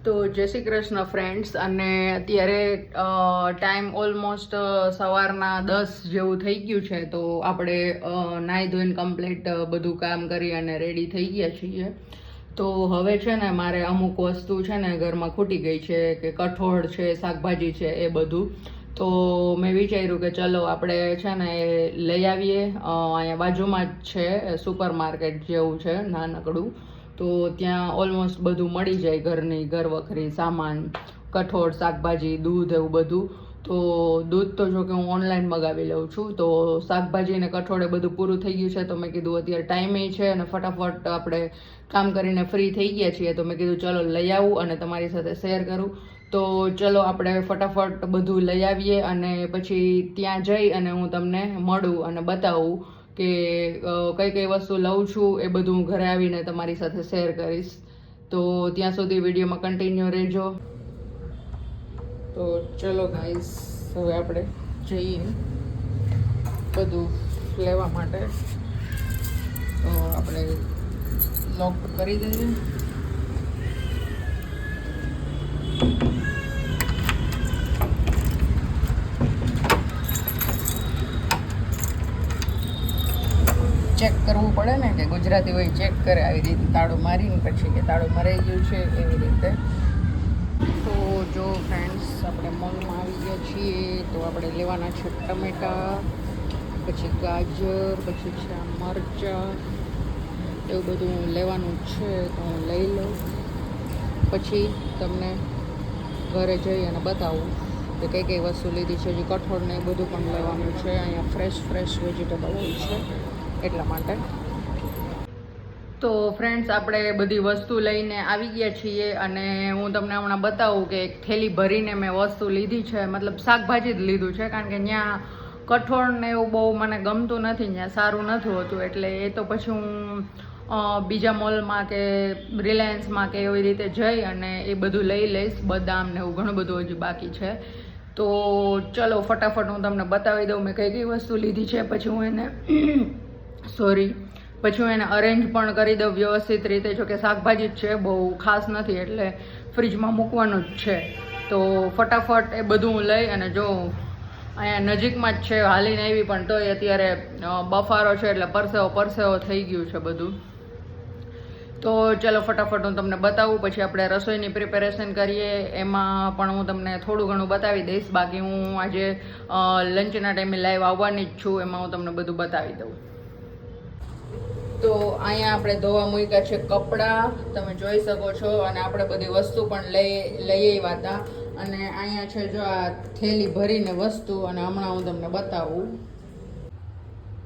તો જય શ્રી કૃષ્ણ ફ્રેન્ડ્સ. અને અત્યારે ટાઈમ ઓલમોસ્ટ સવારના 10 જેવું થઈ ગયું છે. તો આપણે નાહી ધોઈને કમ્પ્લીટ બધું કામ કરી અને રેડી થઈ ગયા છીએ. તો હવે છે ને મારે અમુક વસ્તુ છે ને ઘરમાં ખૂટી ગઈ છે, કે કઠોળ છે, શાકભાજી છે, એ બધું. તો મેં વિચાર્યું કે ચલો આપણે છે ને એ લઈ આવીએ. અહીંયા બાજુમાં જ છે સુપર માર્કેટ જેવું છે નાનકડું. તો ત્યાં ઓલમોસ્ટ બધું મળી જાય, ઘર વખરી સામાન, કઠોળ, શાકભાજી, દૂધ, એવું બધું. તો દૂધ તો જો કે હું ઓનલાઈન મગાવી લઉં છું. તો શાકભાજી અને કઠોળ એ બધું પૂરું થઈ ગયું છે. તો મેં કીધું અત્યારે ટાઈમે છે અને ફટાફટ આપણે કામ કરીને ફ્રી થઈ ગયા છીએ. તો મેં કીધું ચલો લઈ આવું અને તમારી સાથે શેર કરું. તો ચલો આપણે ફટાફટ બધું લઈ આવીએ અને પછી ત્યાં જઈ અને હું તમને મળું અને બતાવું કે કઈ કઈ વસ્તુ લઉં છું. એ બધું હું ઘરે આવીને તમારી સાથે શેર કરીશ. તો ત્યાં સુધી વિડીયોમાં કન્ટિન્યુ રહેજો. તો ચલો ગાઈસ, હવે આપણે જઈએ બધું લેવા માટે. તો આપણે લોક કરી દઈએ. ચેક કરવું પડે ને, કે ગુજરાતી હોય ચેક કરે આવી રીતે તાળું મારીને પછી કે તાળું મરાઈ ગયું છે એવી રીતે. તો જો ફ્રેન્ડ્સ, આપણે મોલમાં આવી ગયા છીએ. તો આપણે લેવાના છે ટમેટા, પછી ગાજર, પછી છે મરચાં, એવું બધું લેવાનું છે. તો હું લઈ લઉં, પછી તમને ઘરે જઈ અને બતાવું કે કઈ કઈ વસ્તુ લીધી છે. જે કઠોળ ને એ બધું પણ લેવાનું છે. અહીંયા ફ્રેશ વેજીટેબલ હોય છે એટલા માટે. તો ફ્રેન્ડ્સ, આપણે બધી વસ્તુ લઈને આવી ગયા છીએ અને હું તમને હમણાં બતાવું કે એક થેલી ભરીને મેં વસ્તુ લીધી છે. મતલબ શાકભાજી જ લીધું છે, કારણ કે ત્યાં કઠોળ ને એવું બહુ મને ગમતું નથી, ત્યાં સારું નથી હોતું. એટલે એ તો પછી હું બીજા મોલમાં કે રિલાયન્સમાં કે એવી રીતે જઈ અને એ બધું લઈ લઈશ. બદામ ને એવું ઘણું બધું હજી બાકી છે. તો ચલો ફટાફટ હું તમને બતાવી દઉં મેં કઈ કઈ વસ્તુ લીધી છે. પછી હું એને પછી હું એને અરેન્જ પણ કરી દઉં વ્યવસ્થિત રીતે. જો કે શાકભાજી જ છે, બહુ ખાસ નથી, એટલે ફ્રીજમાં મૂકવાનું જ છે. તો ફટાફટ એ બધું હું લઈ અને જો અહીંયા નજીકમાં જ છે, હાલીને આવી, પણ તોય અત્યારે બફારો છે એટલે પરસેવો થઈ ગયું છે બધું. તો ચલો ફટાફટ હું તમને બતાવું. પછી આપણે રસોઈની પ્રિપેરેશન કરીએ, એમાં પણ હું તમને થોડું ઘણું બતાવી દઈશ. બાકી હું આજે લંચના ટાઈમે લાઈવ આવવાની જ છું, એમાં હું તમને બધું બતાવી દઉં. તો અહીંયા આપણે ધોવા મૂક્યા છે કપડાં, તમે જોઈ શકો છો. અને આપણે બધી વસ્તુ પણ લઈ આવ્યા હતા. અને અહીંયા છે જો આ થેલી ભરીને વસ્તુ, અને હમણાં હું તમને બતાવું.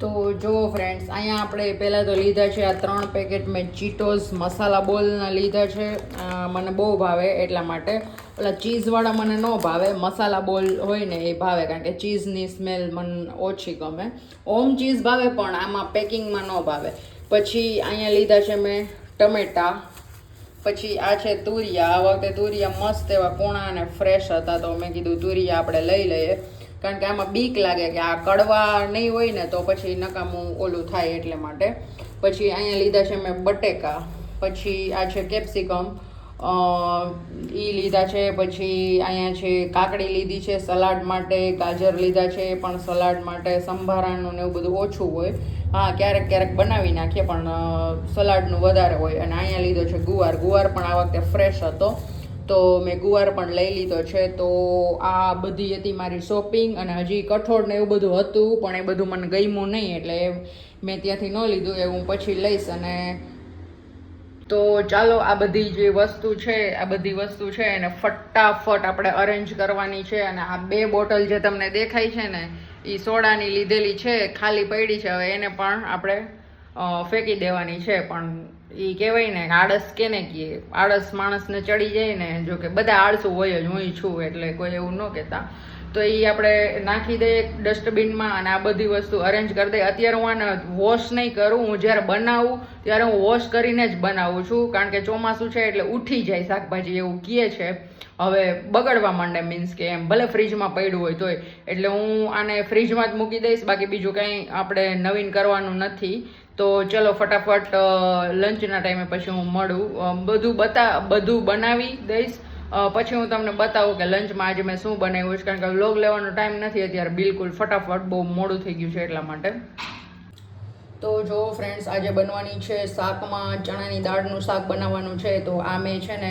તો જુઓ ફ્રેન્ડ્સ, અહીંયા આપણે પહેલાં તો લીધા છે આ 3 પેકેટ મેં ચીટોઝ મસાલા બોલના લીધા છે. મને બહુ ભાવે એટલા માટે. ઓલા ચીઝવાળા મને ન ભાવે, મસાલા બોલ હોય ને એ ભાવે, કારણ કે ચીઝની સ્મેલ મને ઓછી ગમે. ઓમ ચીઝ ભાવે પણ આમાં પેકિંગમાં ન ભાવે. પછી અહીંયા લીધા છે મેં ટમેટા. પછી આ છે તુરિયા. આ વખતે તુરિયા મસ્ત એવા કૂણા અને ફ્રેશ હતા, તો મેં કીધું તુરિયા આપણે લઈ લઈએ, કારણ કે આમાં બીક લાગે કે આ કડવા નહીં હોય ને તો પછી નકામું ઓલું થાય, એટલે માટે. પછી અહીંયા લીધા છે મેં બટેકા. પછી આ છે કેપ્સિકમ, એ લીધા છે. પછી અહીંયા છે કાકડી લીધી છે સલાડ માટે, ગાજર લીધા છે પણ સલાડ માટે. સંભારાનું ને એવું બધું ઓછું હોય, હા ક્યારેક બનાવી નાખીએ, પણ સલાડનું વધારે હોય. અને અહીંયા લીધો છે ગુવાર પણ આ વખતે ફ્રેશ હતો, તો મેં ગુવાર પણ લઈ લીધો છે. તો આ બધી હતી મારી શોપિંગ. અને હજી કઠોળ ને એવું બધું હતું, પણ એ બધું મને ગમ્યું નહીં, એટલે મેં ત્યાંથી ન લીધું. એ હું પછી લઈશ. અને તો ચાલો આ બધી જે વસ્તુ છે, આ બધી વસ્તુ છે એને ફટાફટ આપણે અરેન્જ કરવાની છે. અને આ 2 બોટલ જે તમને દેખાય છે ને, એ સોડાની લીધેલી છે, ખાલી પડી છે. હવે એને પણ આપણે ફેંકી દેવાની છે. પણ એ કહેવાય ને, આળસ કેને કહીએ, આળસ માણસને ચડી જાય ને. જો કે બધા આળસુ હોય જ, હું છું, એટલે કોઈ એવું ન કહેતા. તો એ આપણે નાખી દઈએ ડસ્ટબિનમાં અને આ બધી વસ્તુ અરેન્જ કરી દઈએ. અત્યારે હું આને વોશ નહીં કરું, હું જ્યારે બનાવું ત્યારે હું વોશ કરીને જ બનાવું છું, કારણ કે ચોમાસું છે એટલે ઉઠી જાય શાકભાજી, એવું કહે છે. હવે બગડવા માંડે, મીન્સ કે એમ ભલે ફ્રીજમાં પડ્યું હોય તોય. એટલે હું આને ફ્રીજમાં જ મૂકી દઈશ, બાકી બીજું કંઈ આપણે નવીન કરવાનું નથી. તો ચલો ફટાફટ લંચના ટાઈમે પછી હું મળું, બધું બનાવી દઈશ. પછી હું તમને બતાવું કે લંચમાં આજે મેં શું બનાવ્યું છે, કારણ કે વ્લોગ લેવાનો ટાઈમ નથી અત્યારે બિલકુલ, ફટાફટ બહુ મોડું થઈ ગયું છે એટલા માટે. તો જો ફ્રેન્ડ્સ, આજે બનવાની છે શાકમાં ચણાની દાળનું શાક બનાવવાનું છે. તો આ મેં છે ને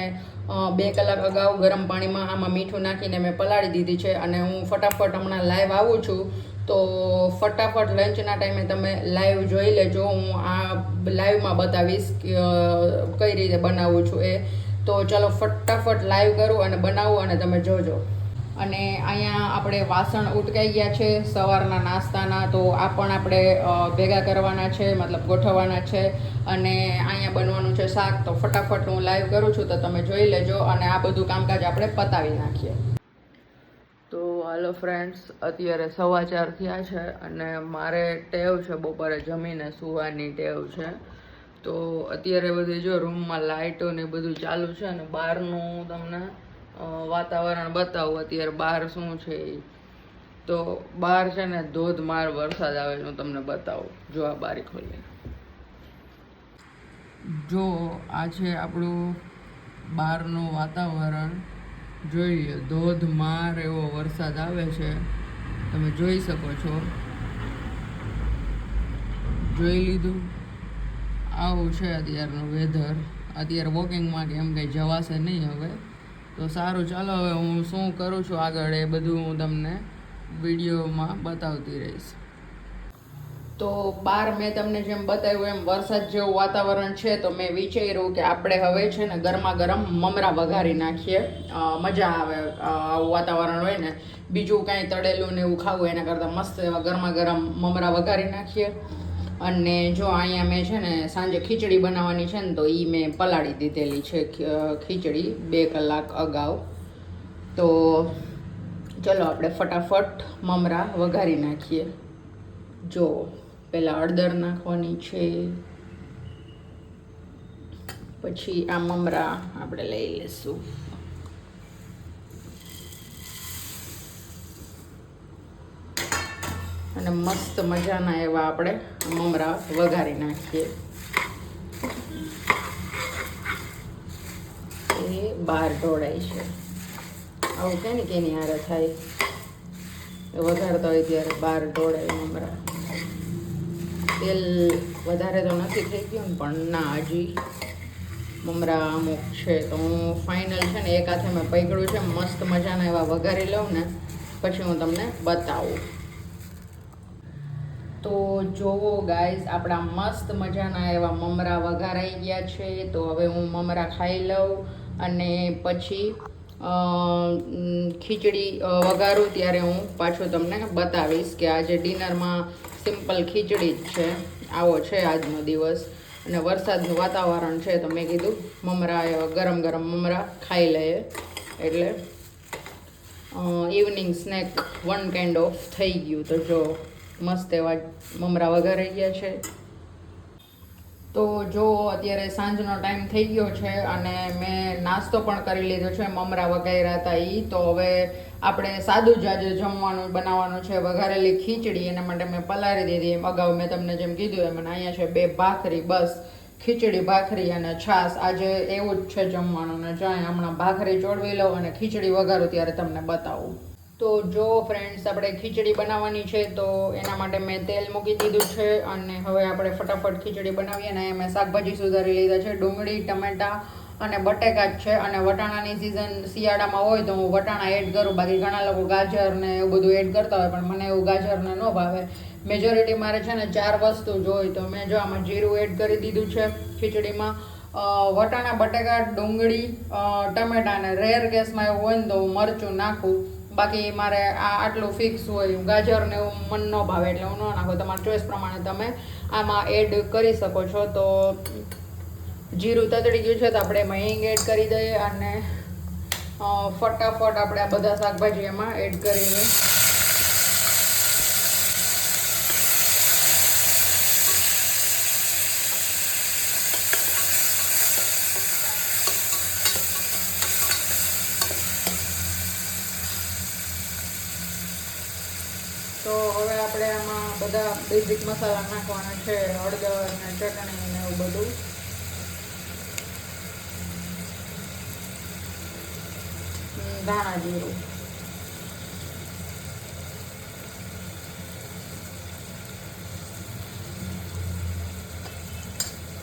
2 કલાક અગાઉ ગરમ પાણીમાં આમાં મીઠું નાખીને મેં પલાળી દીધી છે, અને હું ફટાફટ હમણાં લાઈવ આવું છું. તો ફટાફટ લંચના ટાઈમે તમે લાઈવ જોઈ લેજો. હું આ લાઈવમાં બતાવીશ કઈ રીતે બનાવું છું એ. તો ચલો ફટાફટ લાઈવ કરું અને બનાવું અને તમે જોજો. અને અહીંયા આપણે વાસણ ઉટકાઈ ગયા છે સવારના નાસ્તાના, તો આ પણ આપણે ભેગા કરવાના છે, મતલબ ગોઠવવાના છે. અને અહીંયા બનવાનું છે શાક. તો ફટાફટ હું લાઈવ કરું છું, તો તમે જોઈ લેજો અને આ બધું કામકાજ આપણે પતાવી નાખીએ. તો હાલો ફ્રેન્ડ્સ, અત્યારે 4:15 થયા છે અને મારે ટેવ છે બપોરે જમીને સૂવાની ટેવ છે. તો અત્યારે બધી જો રૂમમાં લાઇટો ને બધું ચાલુ છે અને બહારનું તમને વાતાવરણ બતાવું અત્યારે બહાર શું છે. તો બહાર છે ને ધોધમાર વરસાદ આવે છે, હું તમને બતાવું. જો આ બારી ખોલી, જો આ છે આપણું બહારનું વાતાવરણ. જોઈએ, ધોધમાર એવો વરસાદ આવે છે, તમે જોઈ શકો છો. જોઈ લીધું, આવું છે અત્યારનું વેધર. અત્યારે વોકિંગમાં કે એમ કંઈ જવાશે નહીં હવે. તો સારું, ચાલો હવે હું શું કરું છું આગળ એ બધું હું તમને વિડીયોમાં બતાવતી રહીશ. તો બહાર મેં તમને જેમ બતાવ્યું એમ વરસાદ જેવું વાતાવરણ છે. તો મેં વિચાર્યું કે આપણે હવે છે ને ગરમા ગરમ મમરા વઘારી નાખીએ. મજા આવે આવું વાતાવરણ હોય ને, બીજું કાંઈ તળેલું ને એવું ખાવું એના કરતાં મસ્ત એવા ગરમા ગરમ મમરા વઘારી નાખીએ. અને જો અહીંયા મેં છે ને સાંજે ખીચડી બનાવવાની છે ને, તો એ મેં પલાળી દીધેલી છે ખીચડી 2 કલાક અગાઉ. તો ચલો આપણે ફટાફટ મમરા વઘારી નાખીએ. જો પહેલાં હળદર નાખવાની છે, પછી આ મમરા આપણે લઈ લઈશું. અને મસ્ત મજાના એવા આપણે મમરા વઘારી નાખીએ. એ બહાર ઢોળાય છે, આવું કે ને કેની હારે થાય, વઘારતા હોય ત્યારે બહાર ઢોળાય મમરા. તેલ વધારે તો નથી થઈ ગયું પણ ના, હજી મમરા અમુક છે. તો હું ફાઇનલ છે ને એક હાથે મેં પકડ્યું છે, મસ્ત મજાના એવા વઘારી લઉં ને પછી હું તમને બતાવું. તો જોવો ગાઈઝ, આપણા મસ્ત મજાના એવા મમરા વઘારાઈ ગયા છે. તો હવે હું મમરા ખાઈ લઉં અને પછી ખીચડી વઘારું ત્યારે હું પાછું તમને બતાવીશ કે આજે ડિનરમાં સિમ્પલ ખીચડી જ છે. આવો છે આજનો દિવસ અને વરસાદનું વાતાવરણ છે. તો મેં કીધું મમરા એવા ગરમ ગરમ મમરા ખાઈ લઈએ, એટલે evening snack one kind of થઈ ગયું. તો જો મસ્ત એવા મમરા વઘારાઈ ગયા છે. તો જો અત્યારે સાંજનો ટાઈમ થઈ ગયો છે અને મેં નાસ્તો પણ કરી લીધો છે. મમરા વઘાર્યા હતા એ. તો હવે આપણે સાદું જ આજે જમવાનું બનાવવાનું છે, વઘારેલી ખીચડી. એના માટે મેં પલાળી દીધી. એમ અગાઉ મેં તમને જેમ કીધું એમ. અને અહીંયા છે 2 ભાખરી, બસ ખીચડી ભાખરી અને છાશ. આજે એવું જ છે જમવાનું. ને જાય હમણાં ભાખરી ચોળવી લઉં અને ખીચડી વઘારું ત્યારે તમને બતાવું. તો જો ફ્રેન્ડ્સ, આપણે ખીચડી બનાવવાની છે. તો એના માટે મેં તેલ મૂકી દીધું છે અને હવે આપણે ફટાફટ ખીચડી બનાવીએ. અને મેં શાકભાજી સુધારી લીધા છે, ડુંગળી, ટમેટા અને બટેકા જ છે. અને વટાણાની સિઝન શિયાળામાં હોય તો હું વટાણા એડ કરું, બાકી ઘણા લોકો ગાજર ને એવું બધું એડ કરતા હોય, પણ મને એવું ગાજરને ન ભાવે. મેજોરિટી મારે છે ને 4 વસ્તુ જોઈ. તો મેં જો આમાં જીરું એડ કરી દીધું છે ખીચડીમાં. વટાણા, બટેકા, ડુંગળી, ટમેટા અને રેર કેસમાં એવું હોય ને તો હું મરચું નાખું. બાકી મારે આ આટલું ફિક્સ હોય. ગાજર ને એવું મન ન ભાવે એટલે હું ન નાખું. તમારા ચોઈસ પ્રમાણે તમે આમાં એડ કરી શકો છો. તો જીરું તતડી ગયું છે તો આપણે એમાં હિંગ એડ કરી દઈએ અને ફટાફટ આપણે આ બધા શાકભાજી એમાં એડ કરીએ. તો હવે આપણે આમાં બધા બેઝિક મસાલા નાખવાના છે, હળદર ને ચટણી ને એવું બધું. ધાણા જીરું.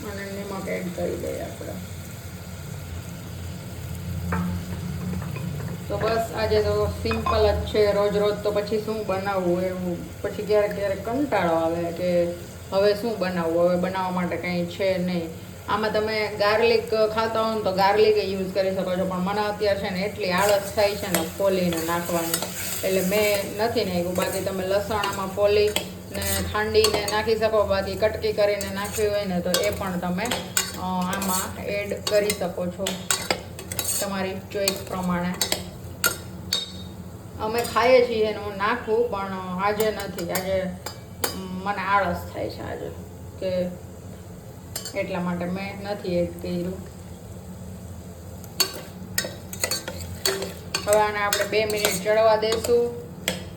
અને નમક એડ કરી દઈએ આપણે. તો બસ આજે તો સિમ્પલ જ છે. રોજ રોજ તો પછી શું બનાવવું એવું, પછી ક્યારેક ક્યારેક કંટાળો આવે કે હવે શું બનાવવું, હવે બનાવવા માટે કંઈ છે નહીં. આમાં તમે ગાર્લિક ખાતા હો ને તો ગાર્લિક યુઝ કરી શકો છો, પણ મને અત્યારે છે ને એટલી આળસ થાય છે ને ફોલીને નાખવાની, એટલે મેં નથી નાખ્યું. બાકી તમે લસણ આમાં ફોલી ને ખાંડીને નાખી શકો, બાકી કટકી કરીને નાખવી હોય ને તો એ પણ તમે આમાં એડ કરી શકો છો તમારી ચોઈસ પ્રમાણે. અમે ખાઈએ છીએ ને હું નાખું, પણ આજે નથી. આજે મને આળસ થાય છે આજે, કે એટલા માટે મેં નથી એડ કર્યું. હવે આને આપણે 2 મિનિટ ચડવા દેશું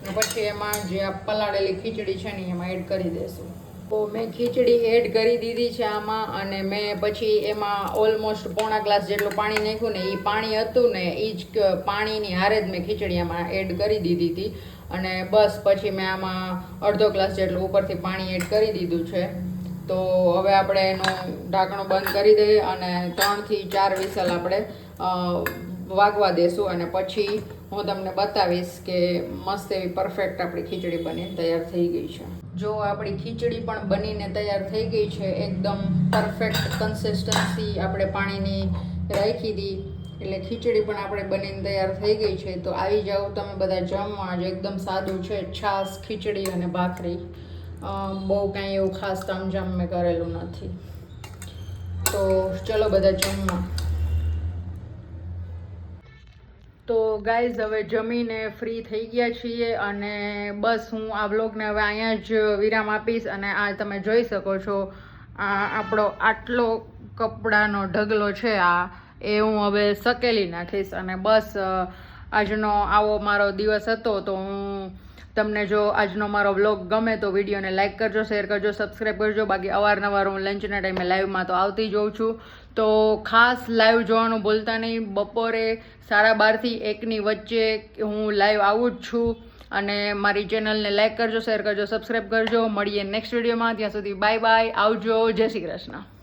ને પછી એમાં જે આ પલાળેલી ખીચડી છે ને એમાં એડ કરી દેશું. તો મેં ખીચડી એડ કરી દીધી છે આમાં, અને મેં પછી એમાં ઓલમોસ્ટ પોણા ગ્લાસ જેટલું પાણી નાખ્યું ને, એ પાણી હતું ને એ જ પાણીની હારે જ મેં ખીચડી આમાં એડ કરી દીધી હતી. અને બસ પછી મેં આમાં અડધો ગ્લાસ જેટલું ઉપરથી પાણી એડ કરી દીધું છે. તો હવે આપણે એનું ઢાંકણું બંધ કરી દઈએ અને 3 થી 4 વિસલ આપણે વાગવા દેશું, અને પછી હું તમને બતાવીશ કે મસ્ત એવી પરફેક્ટ આપણી ખીચડી બનીને તૈયાર થઈ ગઈ છે. જો આપણી ખીચડી પણ બનીને તૈયાર થઈ ગઈ છે, એકદમ પરફેક્ટ કન્સિસ્ટન્સી આપણે પાણીની રાખી હતી, એટલે ખીચડી પણ આપણે બનીને તૈયાર થઈ ગઈ છે. તો આવી જાઓ તમે બધા જમવા. જ એકદમ સાદું છે, છાશ, ખીચડી અને ભાખરી. બહુ કાંઈ એવું ખાસ તામઝામ મેં કરેલું નથી. તો ચલો બધા જમવા. તો ગાઈઝ હવે જમીને ફ્રી થઈ ગયા છીએ, અને બસ હું આ વ્લોગને હવે અહીંયા જ વિરામ આપીશ. અને આ તમે જોઈ શકો છો આ આપણો આટલો કપડાનો ઢગલો છે, એ હું હવે સકેલી નાખીશ. અને બસ આજનો આવો મારો દિવસ હતો. તો હું તમને જો આજનો મારો વ્લોગ ગમે તો વિડીયોને લાઇક કરજો, શેર કરજો, સબસ્ક્રાઈબ કરજો. બાકી અવારનવાર હું લંચના ટાઈમે લાઈવમાં તો આવતી જોઉં છું. તો ખાસ લાઈવ જોવાનું ભૂલતા નહીં. બપોરે 12:30 થી 1ની વચ્ચે હું લાઈવ આવું જ છું. અને મારી ચેનલને લાઇક કરજો, શેર કરજો, સબસ્ક્રાઈબ કરજો. મળીએ નેક્સ્ટ વિડીયોમાં. ત્યાં સુધી બાય બાય, આવજો, જય શ્રી કૃષ્ણ.